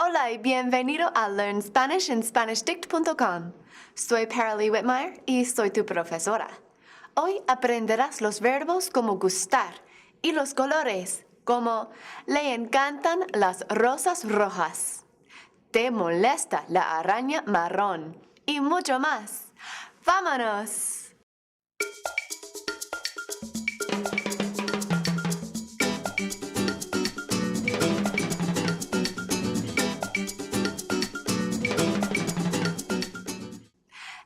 Hola y bienvenido a Learn Spanish en SpanishDict.com. Soy Paralee Whitmire y soy tu profesora. Hoy aprenderás los verbos como gustar y los colores como le encantan las rosas rojas, te molesta la araña marrón y mucho más. ¡Vámonos!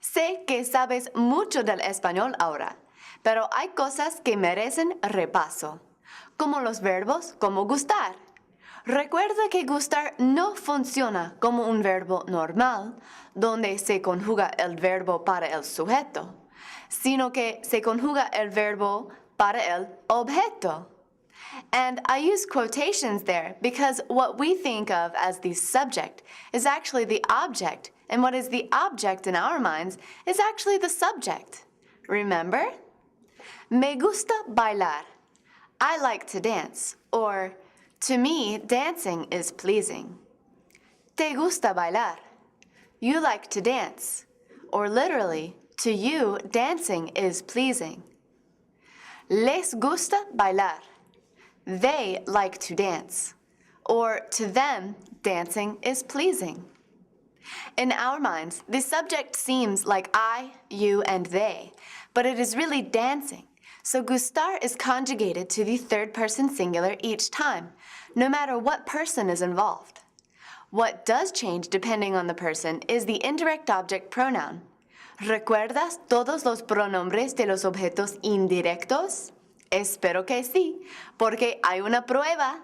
Sé que sabes mucho del español ahora, pero hay cosas que merecen repaso, como los verbos como gustar. Recuerda que gustar no funciona como un verbo normal, donde se conjuga el verbo para el sujeto, sino que se conjuga el verbo para el objeto. And I use quotations there because what we think of as the subject is actually the object, and what is the object in our minds is actually the subject. Remember? Me gusta bailar. I like to dance. Or, to me, dancing is pleasing. Te gusta bailar. You like to dance. Or literally, to you, dancing is pleasing. Les gusta bailar. They like to dance. Or to them, dancing is pleasing. In our minds, the subject seems like I, you, and they, but it is really dancing. So gustar is conjugated to the third person singular each time, no matter what person is involved. What does change depending on the person is the indirect object pronoun. ¿Recuerdas todos los pronombres de los objetos indirectos? Espero que sí, porque hay una prueba.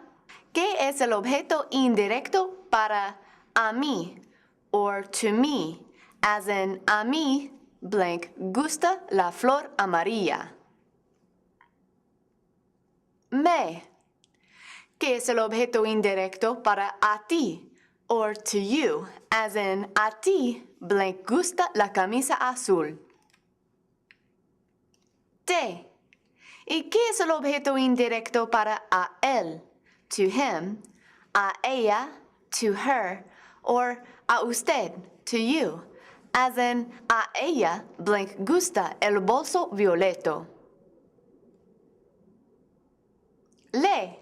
¿Qué es el objeto indirecto para a mí? Or to me, as in a mí, blank, gusta la flor amarilla. Me. ¿Qué es el objeto indirecto para a ti? Or to you, as in a ti, blank, gusta la camisa azul. Te. ¿Y qué es el objeto indirecto para a él? To him, a ella, to her, or a usted, to you, as in a ella, blank, gusta el bolso violeto. Le.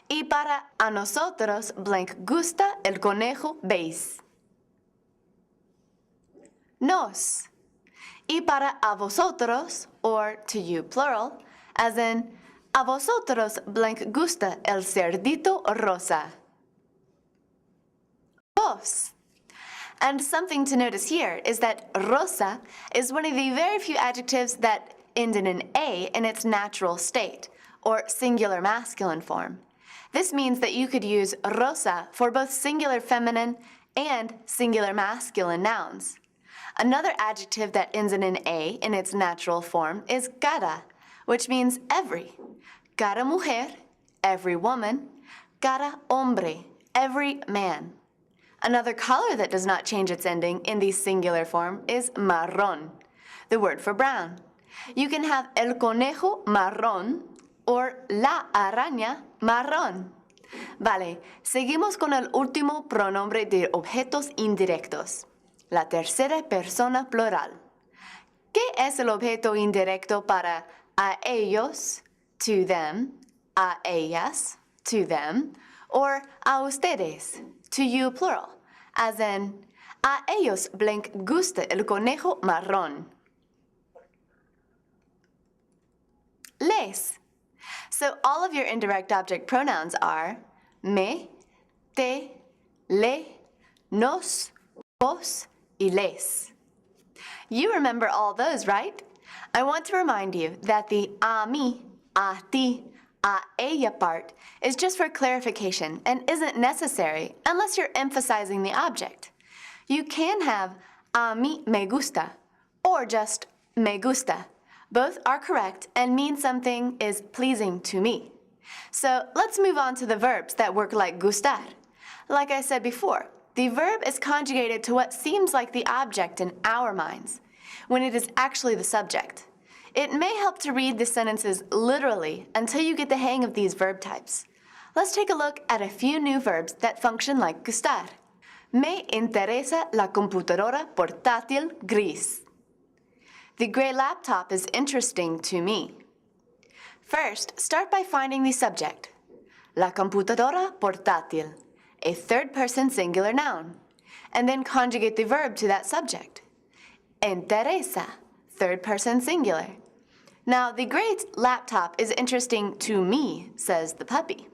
Y para a nosotros, blank, gusta el conejo beige. Nos. Y para a vosotros, or to you plural, as in a vosotros, blank, gusta el cerdito rosa. Vos. And something to notice here is that rosa is one of the very few adjectives that end in an A in its natural state, or singular masculine form. This means that you could use rosa for both singular feminine and singular masculine nouns. Another adjective that ends in an A in its natural form is cara, which means every. Cara mujer, every woman. Cara hombre, every man. Another color that does not change its ending in the singular form is marrón, the word for brown. You can have el conejo marrón or la araña marrón. Vale, seguimos con el último pronombre de objetos indirectos, la tercera persona plural. ¿Qué es el objeto indirecto para a ellos, to them, a ellas, to them, or a ustedes, to you plural, as in, a ellos blank gusta el conejo marrón. Les. So all of your indirect object pronouns are me, te, le, nos, vos, y les. You remember all those, right? I want to remind you that the a mí, a ti, a ella part is just for clarification and isn't necessary unless you're emphasizing the object. You can have a mí me gusta or just me gusta. Both are correct and mean something is pleasing to me. So let's move on to the verbs that work like gustar. Like I said before, the verb is conjugated to what seems like the object in our minds, when it is actually the subject. It may help to read the sentences literally until you get the hang of these verb types. Let's take a look at a few new verbs that function like gustar. Me interesa la computadora portátil gris. The gray laptop is interesting to me. First, start by finding the subject. La computadora portátil, a third-person singular noun, and then conjugate the verb to that subject. Interesa, third-person singular. Now, the gray laptop is interesting to me, says the puppy.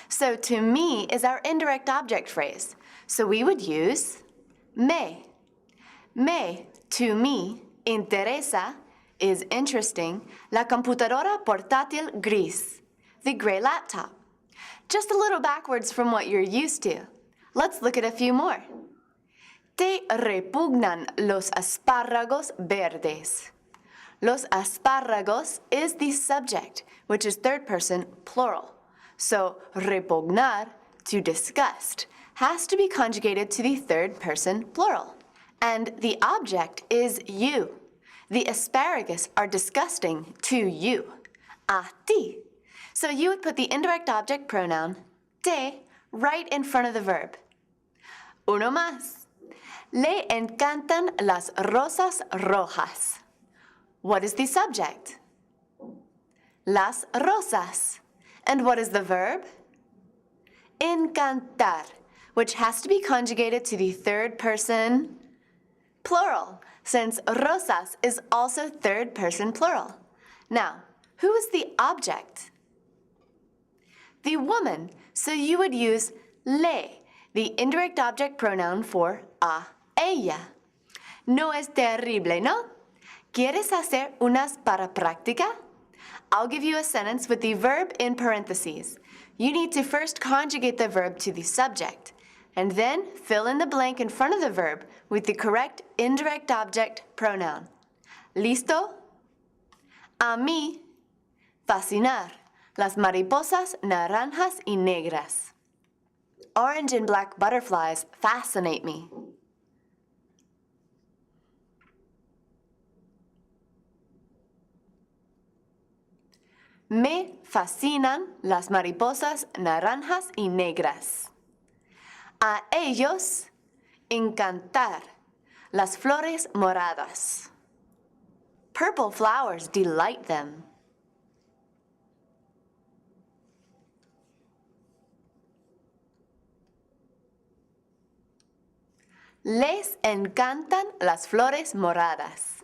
So to me is our indirect object phrase. So we would use me. Me, to me, interesa, is interesting, la computadora portátil gris, the gray laptop. Just a little backwards from what you're used to. Let's look at a few more. Te repugnan los espárragos verdes. Los espárragos is the subject, which is third person plural. So repugnar, to disgust, has to be conjugated to the third person plural. And the object is you. The asparagus are disgusting to you. A ti. So you would put the indirect object pronoun, te, right in front of the verb. Uno más. Le encantan las rosas rojas. What is the subject? Las rosas. And what is the verb? Encantar, which has to be conjugated to the third person plural, since rosas is also third person plural. Now, who is the object? The woman, so you would use le, the indirect object pronoun for a ella. No es terrible, ¿no? ¿Quieres hacer unas para práctica? I'll give you a sentence with the verb in parentheses. You need to first conjugate the verb to the subject, and then fill in the blank in front of the verb with the correct indirect object pronoun. ¿Listo? A mí, fascinar, las mariposas naranjas y negras. Orange and black butterflies fascinate me. Me fascinan las mariposas naranjas y negras. A ellos, encantar las flores moradas. Purple flowers delight them. Les encantan las flores moradas.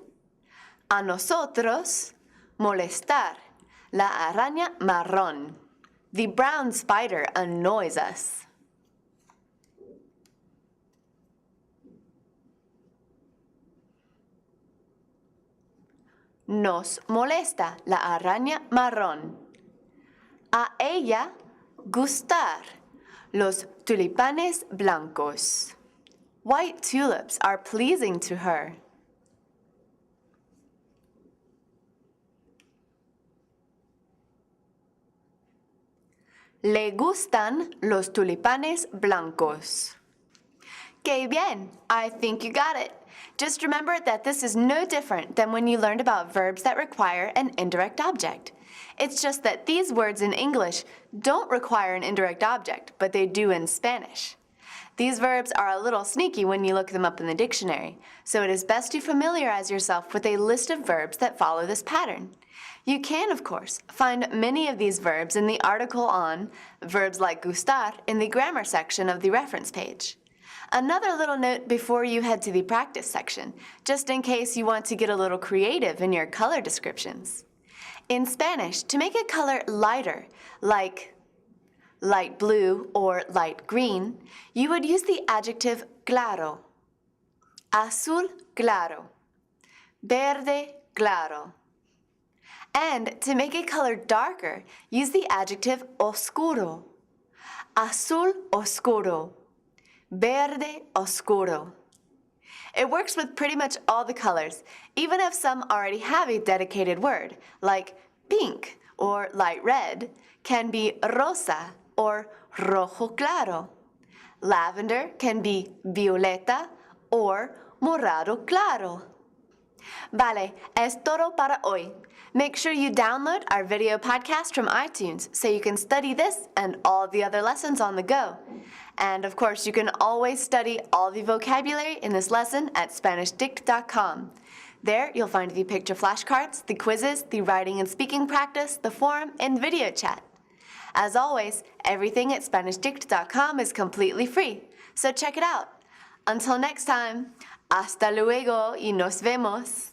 A nosotros, molestar la araña marrón. The brown spider annoys us. Nos molesta la araña marrón. A ella, gustar los tulipanes blancos. White tulips are pleasing to her. Le gustan los tulipanes blancos. ¡Qué bien! I think you got it. Just remember that this is no different than when you learned about verbs that require an indirect object. It's just that these words in English don't require an indirect object, but they do in Spanish. These verbs are a little sneaky when you look them up in the dictionary, so it is best to familiarize yourself with a list of verbs that follow this pattern. You can, of course, find many of these verbs in the article on verbs like gustar in the grammar section of the reference page. Another little note before you head to the practice section, just in case you want to get a little creative in your color descriptions. In Spanish, to make a color lighter, like light blue or light green, you would use the adjective claro. Azul claro. Verde claro. And to make a color darker, use the adjective oscuro. Azul oscuro. Verde oscuro. It works with pretty much all the colors, even if some already have a dedicated word, like pink or light red can be rosa or rojo claro. Lavender can be violeta or morado claro. Vale, es todo para hoy. Make sure you download our video podcast from iTunes so you can study this and all the other lessons on the go. And of course, you can always study all the vocabulary in this lesson at SpanishDict.com. There, you'll find the picture flashcards, the quizzes, the writing and speaking practice, the forum, and video chat. As always, everything at SpanishDict.com is completely free, so check it out. Until next time, hasta luego y nos vemos.